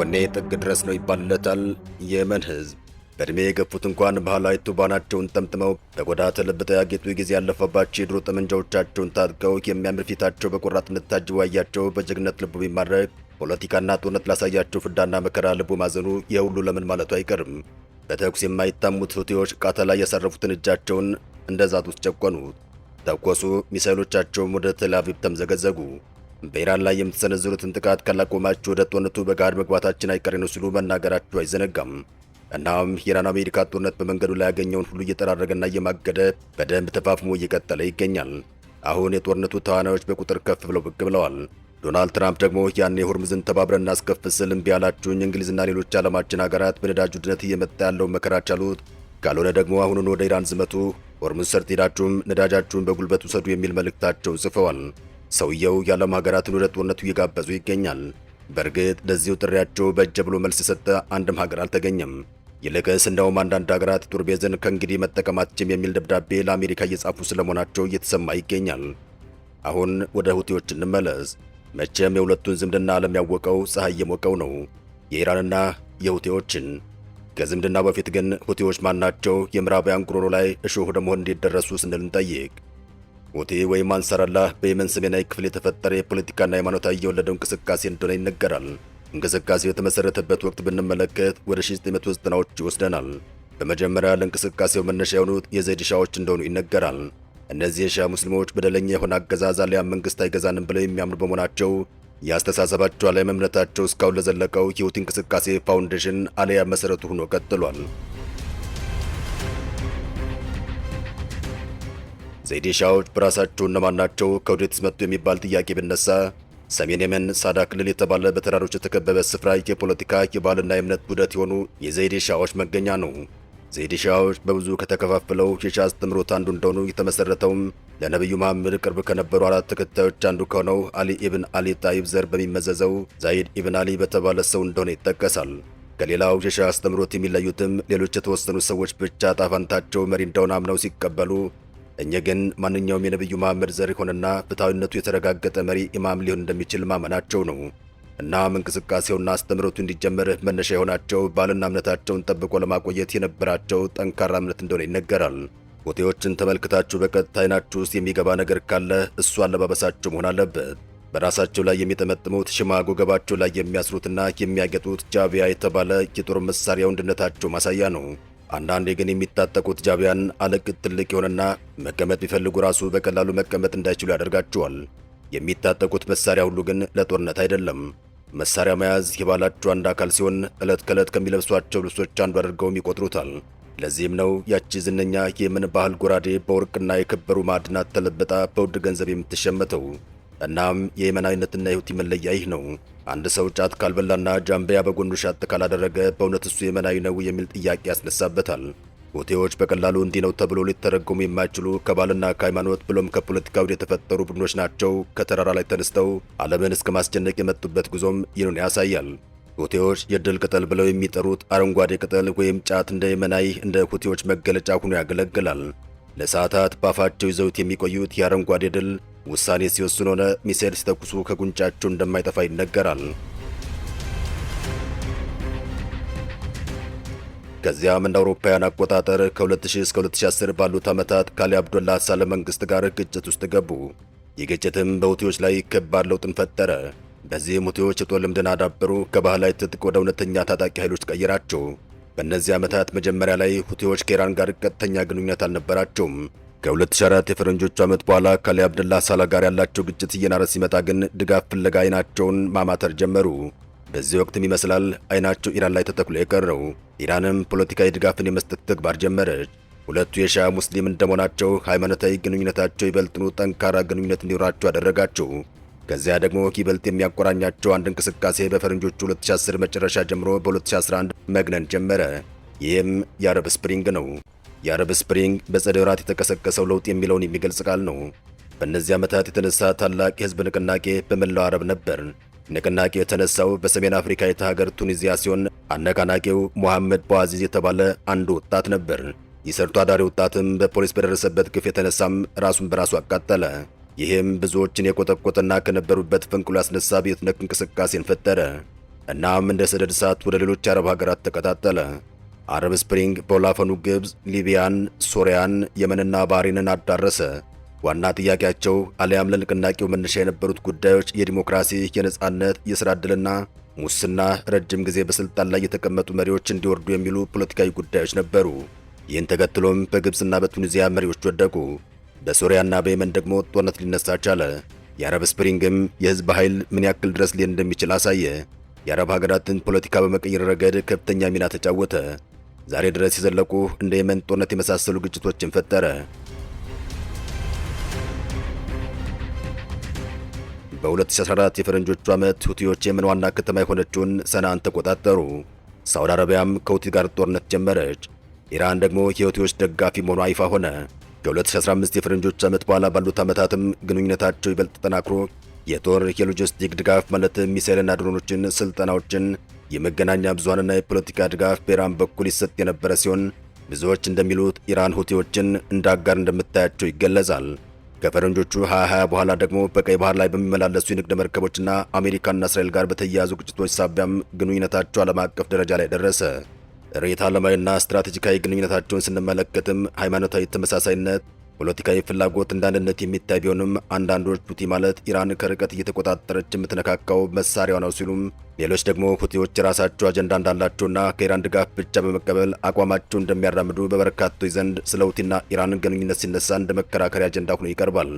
ወኔ ጥግ ድረስ ነው ይባልለታል። የመን ህዝብ በእድሜ የገፉት እንኳን ባህላዊ ቱባናቸውን ጠምጥመው በቆዳ ተለብጠው ያጌጡ ጊዜ ያለፈባቸው የድሮ ጠመንጃዎቻቸውን ታጥቀው የሚያምር ፊታቸው በቆራጥነት ታጅቦ ያያቸው በጀግነት ልቡ ቢማረክ ፖለቲካና ጦርነት ላሳያቸው ፍዳና መከራ ልቡ ማዘኑ የሁሉ ለምን ማለቱ አይቀርም። በተኩስ የማይታሙት ሁቲዎች ቃታ ላይ ያሳረፉትን እጃቸውን እንደ ዛጡት ጨቆኑት። ተኮሱ፣ ሚሳይሎቻቸውም ወደ ቴልአቪቭ ተምዘገዘጉ። በኢራን ላይ የምትሰነዝሩትን ጥቃት ካላቆማችሁ ወደ ጦርነቱ በጋድ መግባታችን አይቀሬ ነው ሲሉ መናገራቸው አይዘነጋም። እናም የኢራን አሜሪካ ጦርነት በመንገዱ ላይ ያገኘውን ሁሉ እየጠራረገና እየማገደ በደንብ ተፋፍሞ እየቀጠለ ይገኛል። አሁን የጦርነቱ ተዋናዮች በቁጥር ከፍ ብለው ብቅ ብለዋል። ዶናልድ ትራምፕ ደግሞ ያኔ ሆርሙዝን ተባብረን እናስከፍስል እምቢ ያላችሁኝ እንግሊዝና ሌሎች ዓለማችን ሀገራት በነዳጅ ውድነት እየመጣ ያለውን መከራ ቻሉት፣ ካልሆነ ደግሞ አሁኑን ወደ ኢራን ዝመቱ፣ ሆርሙዝ ሰርጥ ሄዳችሁም ነዳጃችሁን በጉልበት ውሰዱ የሚል መልእክታቸው ጽፈዋል። ሰውየው የዓለም ሀገራትን ወደ ጦርነቱ እየጋበዙ ይገኛል። በእርግጥ ለዚሁ ጥሪያቸው በእጀ ብሎ መልስ የሰጠ አንድም ሀገር አልተገኘም። ይልቅስ እንደውም አንዳንድ ሀገራት ጦር ቤዝን ከእንግዲህ መጠቀማችን የሚል ደብዳቤ ለአሜሪካ እየጻፉ ስለመሆናቸው እየተሰማ ይገኛል። አሁን ወደ ሁቲዎች እንመለስ። መቼም የሁለቱን ዝምድና ዓለም ያወቀው ፀሐይ የሞቀው ነው፣ የኢራንና የሁቲዎችን። ከዝምድና በፊት ግን ሁቲዎች ማናቸው? የምዕራባውያን ጉሮሮ ላይ እሾህ ወደ መሆን እንዴት ደረሱ ስንል እንጠይቅ። ሁቲ ወይም አንሳራላህ በየመን ሰሜናዊ ክፍል የተፈጠረ የፖለቲካና ሃይማኖታዊ የወለደው እንቅስቃሴ እንደሆነ ይነገራል። እንቅስቃሴው የተመሰረተበት ወቅት ብንመለከት ወደ 1990ዎች ይወስደናል። በመጀመሪያ ለእንቅስቃሴው መነሻ የሆኑት የዘይድ ሻዎች እንደሆኑ ይነገራል። እነዚህ የሻ ሙስሊሞች በደለኛ የሆነ አገዛዝ አሊያም መንግስት አይገዛንም ብለው የሚያምኑ በመሆናቸው ያስተሳሰባቸው አሊያም እምነታቸው እስካሁን ለዘለቀው የሁቲ እንቅስቃሴ ፋውንዴሽን አሊያም መሰረቱ ሆኖ ቀጥሏል። ዘይዲ ሻዎች በራሳቸው እነማን ናቸው? ከወዴትስ መጡ የሚባል ጥያቄ ቢነሳ ሰሜን የመን ሳዳ ክልል የተባለ በተራሮች የተከበበ ስፍራ የፖለቲካ የባህልና የእምነት ውህደት የሆኑ የዘይዲ ሻዎች መገኛ ነው። ዘይዲ ሻዎች በብዙ ከተከፋፈለው የሻ አስተምህሮት አንዱ እንደሆኑ የተመሰረተውም ለነቢዩ መሐመድ ቅርብ ከነበሩ 4 ተከታዮች አንዱ ከሆነው አሊ ኢብን አሊ ጣይብ ዘር በሚመዘዘው ዛይድ ኢብን አሊ በተባለ ሰው እንደሆነ ይጠቀሳል። ከሌላው የሻ አስተምህሮት የሚለዩትም ሌሎች የተወሰኑ ሰዎች ብቻ ጣፋንታቸው መሪ እንደሆነ አምነው ሲቀበሉ፣ እኚህ ግን ማንኛውም የነቢዩ መሐመድ ዘር የሆነና ፍትሐዊነቱ የተረጋገጠ መሪ ኢማም ሊሆን እንደሚችል ማመናቸው ነው። እናም እንቅስቃሴውና አስተምህሮቱ እንዲጀመር መነሻ የሆናቸው ባልና እምነታቸውን ጠብቆ ለማቆየት የነበራቸው ጠንካራ እምነት እንደሆነ ይነገራል። ሁቲዎችን ተመልክታችሁ በቀጥታ አይናችሁ ውስጥ የሚገባ ነገር ካለ እሱ አለባበሳቸው መሆን አለበት። በራሳቸው ላይ የሚጠመጥሙት ሽማግ፣ ወገባቸው ላይ የሚያስሩትና የሚያጌጡት ጃቢያ የተባለ የጦር መሳሪያ ወንድነታቸው ማሳያ ነው። አንዳንዴ ግን የሚታጠቁት ጃቢያን አለቅጥ ትልቅ የሆነና መቀመጥ ቢፈልጉ ራሱ በቀላሉ መቀመጥ እንዳይችሉ ያደርጋቸዋል። የሚታጠቁት መሳሪያ ሁሉ ግን ለጦርነት አይደለም። መሳሪያ መያዝ የባህላቸው አንድ አካል ሲሆን ዕለት ከዕለት ከሚለብሷቸው ልብሶች አንዱ አድርገውም ይቆጥሩታል። ለዚህም ነው ያቺ ዝነኛ የየመን ባህል ጎራዴ በወርቅና የከበሩ ማዕድናት ተለብጣ በውድ ገንዘብ የምትሸመተው። እናም የየመናዊነትና የሁቲ መለያ ይህ ነው። አንድ ሰው ጫት ካልበላና ጃምቢያ በጎኑ ሻጥ ካላደረገ በእውነት እሱ የመናዊ ነው የሚል ጥያቄ ያስነሳበታል። ሁቲዎች በቀላሉ እንዲህ ነው ተብሎ ሊተረጎሙ የማይችሉ ከባህልና ከሃይማኖት ብሎም ከፖለቲካ ወደ የተፈጠሩ ቡድኖች ናቸው። ከተራራ ላይ ተነስተው ዓለምን እስከ ማስጨነቅ የመጡበት ጉዞም ይህን ያሳያል። ሁቲዎች የድል ቅጠል ብለው የሚጠሩት አረንጓዴ ቅጠል ወይም ጫት እንደ የመናዊ እንደ ሁቲዎች መገለጫ ሆኖ ያገለግላል። ለሰዓታት ባፋቸው ይዘውት የሚቆዩት የአረንጓዴ ድል ውሳኔ ሲወስኑ ሆነ ሚሳኤል ሲተኩሱ ከጉንጫቸው እንደማይጠፋ ይነገራል። ከዚያም እንደ አውሮፓውያን አቆጣጠር ከ2000 እስከ 2010 ባሉት ዓመታት ከአሊ አብዶላ ሳለ መንግስት ጋር ግጭት ውስጥ ገቡ። ይህ ግጭትም በሁቲዎች ላይ ከባድ ለውጥን ፈጠረ። በዚህም ሁቲዎች የጦር ልምድን አዳበሩ፣ ከባህላዊ ትጥቅ ወደ እውነተኛ ታጣቂ ኃይሎች ቀየራቸው። በእነዚህ ዓመታት መጀመሪያ ላይ ሁቲዎች ከኢራን ጋር ቀጥተኛ ግንኙነት አልነበራቸውም። ከ2004 የፈረንጆቹ ዓመት በኋላ ከአሊ አብደላ ሳላ ጋር ያላቸው ግጭት እየናረ ሲመጣ ግን ድጋፍ ፍለጋ አይናቸውን ማማተር ጀመሩ። በዚህ ወቅትም ይመስላል አይናቸው ኢራን ላይ ተተክሎ የቀረው። ኢራንም ፖለቲካዊ ድጋፍን የመስጠት ተግባር ጀመረች። ሁለቱ የሻ ሙስሊም እንደመሆናቸው ሃይማኖታዊ ግንኙነታቸው ይበልጥኑ ጠንካራ ግንኙነት እንዲኖራቸው አደረጋቸው። ከዚያ ደግሞ ይበልጥ የሚያቆራኛቸው አንድ እንቅስቃሴ በፈረንጆቹ 2010 መጨረሻ ጀምሮ በ2011 መግነን ጀመረ። ይህም የአረብ ስፕሪንግ ነው። የአረብ ስፕሪንግ በጸደይ ወራት የተቀሰቀሰው ለውጥ የሚለውን የሚገልጽ ቃል ነው። በእነዚህ ዓመታት የተነሳ ታላቅ የህዝብ ንቅናቄ በመላው አረብ ነበር። ንቅናቄ የተነሳው በሰሜን አፍሪካዊት ሀገር ቱኒዚያ ሲሆን አነቃናቂው ሙሐመድ በዋዚዝ የተባለ አንድ ወጣት ነበር። የሰርቶ አዳሪ ወጣትም በፖሊስ በደረሰበት ግፍ የተነሳም ራሱን በራሱ አቃጠለ። ይህም ብዙዎችን የቆጠቆጠና ከነበሩበት ፈንቅሎ ያስነሳ ቤት ነክ እንቅስቃሴን ፈጠረ። እናም እንደ ሰደድ እሳት ወደ ሌሎች የአረብ ሀገራት ተቀጣጠለ። አረብ ስፕሪንግ በወላፈኑ ግብፅ፣ ሊቢያን፣ ሶሪያን፣ የመንና ባህሬንን አዳረሰ። ዋና ጥያቄያቸው አሊያም ለንቅናቄው መነሻ የነበሩት ጉዳዮች የዲሞክራሲ፣ የነጻነት፣ የሥራ ዕድልና ሙስና፣ ረጅም ጊዜ በስልጣን ላይ የተቀመጡ መሪዎች እንዲወርዱ የሚሉ ፖለቲካዊ ጉዳዮች ነበሩ። ይህን ተከትሎም በግብፅና በቱኒዚያ መሪዎች ወደቁ። በሶሪያና በየመን ደግሞ ጦርነት ሊነሳ ቻለ። የአረብ ስፕሪንግም የህዝብ ኃይል ምን ያክል ድረስ ሊሄድ እንደሚችል አሳየ። የአረብ ሀገራትን ፖለቲካ በመቀየር ረገድ ከፍተኛ ሚና ተጫወተ። ዛሬ ድረስ የዘለቁ እንደ የመን ጦርነት የመሳሰሉ ግጭቶችን ፈጠረ። በ2014 የፈረንጆቹ ዓመት ሁቲዎች የመን ዋና ከተማ የሆነችውን ሰንዓን ተቆጣጠሩ። ሳውዲ አረቢያም ከሁቲ ጋር ጦርነት ጀመረች። ኢራን ደግሞ የሁቲዎች ደጋፊ መሆኗ ይፋ ሆነ። ከ2015 የፈረንጆች ዓመት በኋላ ባሉት ዓመታትም ግንኙነታቸው ይበልጥ ተጠናክሮ የጦር የሎጂስቲክ ድጋፍ ማለትም ሚሳኤልና ድሮኖችን፣ ስልጠናዎችን፣ የመገናኛ ብዙሃንና የፖለቲካ ድጋፍ በኢራን በኩል ይሰጥ የነበረ ሲሆን ብዙዎች እንደሚሉት ኢራን ሁቲዎችን እንደ አጋር እንደምታያቸው ይገለጻል። ከፈረንጆቹ 2020 በኋላ ደግሞ በቀይ ባህር ላይ በሚመላለሱ የንግድ መርከቦችና አሜሪካና እስራኤል ጋር በተያያዙ ግጭቶች ሳቢያም ግንኙነታቸው ዓለም አቀፍ ደረጃ ላይ ደረሰ። ርዕዮተ ዓለማዊና ስትራቴጂካዊ ግንኙነታቸውን ስንመለከትም ሃይማኖታዊ ተመሳሳይነት፣ ፖለቲካዊ ፍላጎት እንዳንድነት የሚታይ ቢሆንም አንዳንዶች ሁቲ ማለት ኢራን ከርቀት እየተቆጣጠረች የምትነካካው መሳሪያዋ ነው ሲሉም፣ ሌሎች ደግሞ ሁቲዎች የራሳቸው አጀንዳ እንዳላቸውና ከኢራን ድጋፍ ብቻ በመቀበል አቋማቸው እንደሚያራምዱ በበርካቶች ዘንድ ስለ ሁቲና ኢራን ግንኙነት ሲነሳ እንደ መከራከሪያ አጀንዳ ሆኖ ይቀርባል።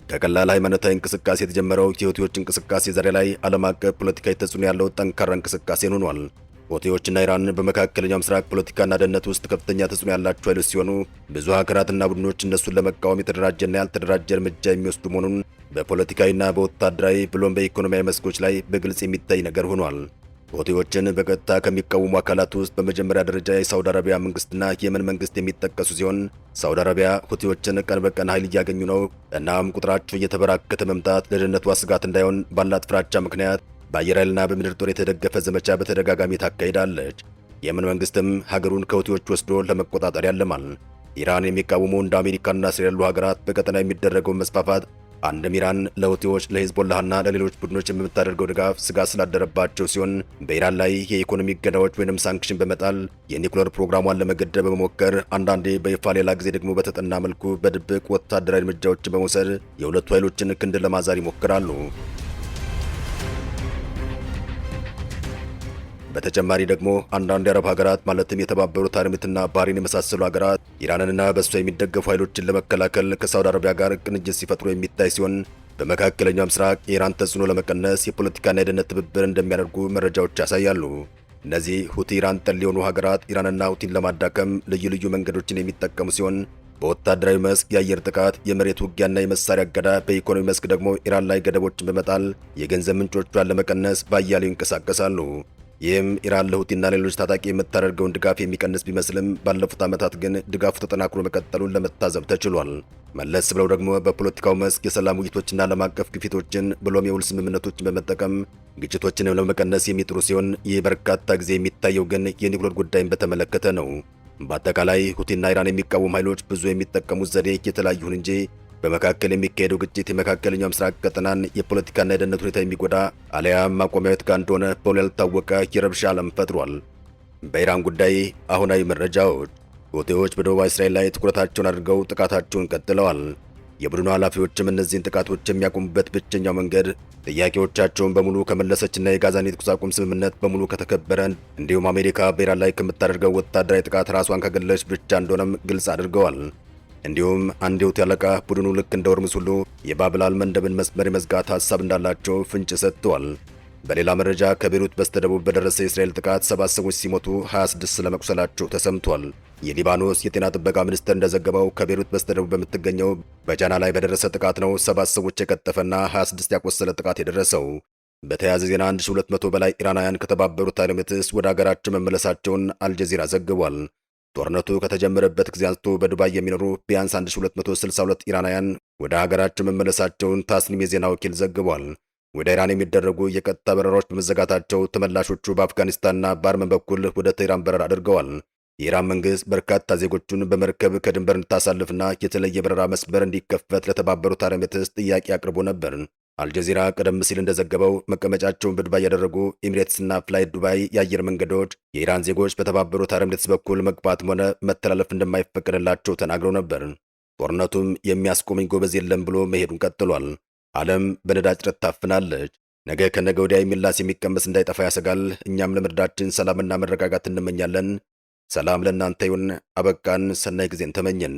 ከቀላል ሃይማኖታዊ እንቅስቃሴ የተጀመረው የሁቲዎች እንቅስቃሴ ዛሬ ላይ ዓለም አቀፍ ፖለቲካዊ ተጽዕኖ ያለው ጠንካራ እንቅስቃሴ ሆኗል። ሁቲዎችና ኢራን በመካከለኛው ምስራቅ ፖለቲካና ደህንነት ውስጥ ከፍተኛ ተጽዕኖ ያላቸው ኃይሎች ሲሆኑ ብዙ ሀገራትና ቡድኖች እነሱን ለመቃወም የተደራጀና ያልተደራጀ እርምጃ የሚወስዱ መሆኑን በፖለቲካዊና በወታደራዊ ብሎም በኢኮኖሚያዊ መስኮች ላይ በግልጽ የሚታይ ነገር ሆኗል። ሁቲዎችን በቀጥታ ከሚቃወሙ አካላት ውስጥ በመጀመሪያ ደረጃ የሳውዲ አረቢያ መንግስትና የየመን መንግስት የሚጠቀሱ ሲሆን ሳውዲ አረቢያ ሁቲዎችን ቀን በቀን ኃይል እያገኙ ነው፣ እናም ቁጥራቸው እየተበራከተ መምጣት ለደህንነቷ ስጋት እንዳይሆን ባላት ፍራቻ ምክንያት በአየር ኃይልና በምድር ጦር የተደገፈ ዘመቻ በተደጋጋሚ ታካሂዳለች። የየመን መንግስትም ሀገሩን ከሁቲዎች ወስዶ ለመቆጣጠር ያለማል። ኢራን የሚቃወሙ እንደ አሜሪካና እስራኤል ያሉ ሀገራት በቀጠና የሚደረገው መስፋፋት አንድም ኢራን ለሁቲዎች ለሂዝቦላህና ለሌሎች ቡድኖች የምታደርገው ድጋፍ ስጋት ስላደረባቸው ሲሆን በኢራን ላይ የኢኮኖሚ እገዳዎች ወይንም ሳንክሽን በመጣል የኒውክሌር ፕሮግራሟን ለመገደብ በመሞከር አንዳንዴ በይፋ ሌላ ጊዜ ደግሞ በተጠና መልኩ በድብቅ ወታደራዊ እርምጃዎችን በመውሰድ የሁለቱ ኃይሎችን ክንድ ለማዛር ይሞክራሉ። በተጨማሪ ደግሞ አንዳንድ የአረብ ሀገራት ማለትም የተባበሩት አረብ ኤሚሬትና ባህሬን የመሳሰሉ ሀገራት ኢራንንና በእሷ የሚደገፉ ኃይሎችን ለመከላከል ከሳውዲ አረቢያ ጋር ቅንጅት ሲፈጥሩ የሚታይ ሲሆን በመካከለኛው ምስራቅ የኢራን ተጽዕኖ ለመቀነስ የፖለቲካና የደህንነት ትብብር እንደሚያደርጉ መረጃዎች ያሳያሉ። እነዚህ ሁቲ ኢራን ጠል የሆኑ ሀገራት ኢራንና ሁቲን ለማዳከም ልዩ ልዩ መንገዶችን የሚጠቀሙ ሲሆን በወታደራዊ መስክ የአየር ጥቃት፣ የመሬት ውጊያና የመሳሪያ እገዳ፣ በኢኮኖሚ መስክ ደግሞ ኢራን ላይ ገደቦችን በመጣል የገንዘብ ምንጮቿን ለመቀነስ በአያሌው ይንቀሳቀሳሉ። ይህም ኢራን ለሁቲና ሌሎች ታጣቂ የምታደርገውን ድጋፍ የሚቀንስ ቢመስልም ባለፉት ዓመታት ግን ድጋፉ ተጠናክሮ መቀጠሉን ለመታዘብ ተችሏል። መለስ ብለው ደግሞ በፖለቲካው መስክ የሰላም ውይይቶችና ዓለም አቀፍ ግፊቶችን ብሎም የውል ስምምነቶችን በመጠቀም ግጭቶችን ለመቀነስ የሚጥሩ ሲሆን ይህ በርካታ ጊዜ የሚታየው ግን የኒውክሌር ጉዳይን በተመለከተ ነው። በአጠቃላይ ሁቲና ኢራን የሚቃወሙ ኃይሎች ብዙ የሚጠቀሙት ዘዴ የተለያዩ ይሁን እንጂ በመካከል የሚካሄደው ግጭት የመካከለኛው ምስራቅ ቀጠናን የፖለቲካና የደህንነት ሁኔታ የሚጎዳ አሊያም ማቆሚያዊት ጋር እንደሆነ በውል ያልታወቀ የረብሻ ዓለም ፈጥሯል። በኢራን ጉዳይ አሁናዊ መረጃዎች። ሁቲዎች በደቡባዊ እስራኤል ላይ ትኩረታቸውን አድርገው ጥቃታቸውን ቀጥለዋል። የቡድኑ ኃላፊዎችም እነዚህን ጥቃቶች የሚያቆሙበት ብቸኛው መንገድ ጥያቄዎቻቸውን በሙሉ ከመለሰችና የጋዛን የተኩስ አቁም ስምምነት በሙሉ ከተከበረ እንዲሁም አሜሪካ በኢራን ላይ ከምታደርገው ወታደራዊ ጥቃት ራሷን ከገለች ብቻ እንደሆነም ግልጽ አድርገዋል። እንዲሁም አንድ የሁቲ አለቃ ቡድኑ ልክ እንደ ሆርሙዝ ሁሉ የባብላል መንደብን መስመር የመዝጋት ሐሳብ እንዳላቸው ፍንጭ ሰጥተዋል። በሌላ መረጃ ከቤሩት በስተደቡብ በደረሰ የእስራኤል ጥቃት 7 ሰዎች ሲሞቱ 26 ስለመቁሰላቸው ተሰምቷል። የሊባኖስ የጤና ጥበቃ ሚኒስቴር እንደዘገበው ከቤሩት በስተደቡብ በምትገኘው በጃና ላይ በደረሰ ጥቃት ነው 7 ሰዎች የቀጠፈና 26 ያቆሰለ ጥቃት የደረሰው። በተያያዘ ዜና 1200 በላይ ኢራናውያን ከተባበሩት አረብ ኤሚሬትስ ወደ ሀገራቸው መመለሳቸውን አልጀዚራ ዘግቧል። ጦርነቱ ከተጀመረበት ጊዜ አንስቶ በዱባይ የሚኖሩ ቢያንስ 1262 ኢራናውያን ወደ ሀገራቸው መመለሳቸውን ታስኒም የዜና ወኪል ዘግቧል። ወደ ኢራን የሚደረጉ የቀጥታ በረራዎች በመዘጋታቸው ተመላሾቹ በአፍጋኒስታንና በአርመን በኩል ወደ ቴህራን በረራ አድርገዋል። የኢራን መንግስት በርካታ ዜጎቹን በመርከብ ከድንበር እንድታሳልፍና የተለየ በረራ መስመር እንዲከፈት ለተባበሩት አረብ ኤሚሬትስ ጥያቄ አቅርቦ ነበር። አልጀዚራ ቀደም ሲል እንደዘገበው መቀመጫቸውን በዱባይ ያደረጉ ኤሚሬትስና ፍላይ ዱባይ የአየር መንገዶች የኢራን ዜጎች በተባበሩት አረብ ኤሚሬትስ በኩል መግባትም ሆነ መተላለፍ እንደማይፈቀድላቸው ተናግረው ነበር። ጦርነቱም የሚያስቆመኝ ጎበዝ የለም ብሎ መሄዱን ቀጥሏል። ዓለም በነዳጅ እጥረት ታፍናለች። ነገ ከነገ ወዲያ የሚላስ የሚቀመስ እንዳይጠፋ ያሰጋል። እኛም ለምድራችን ሰላምና መረጋጋት እንመኛለን። ሰላም ለእናንተ ይሁን። አበቃን። ሰናይ ጊዜን ተመኘን።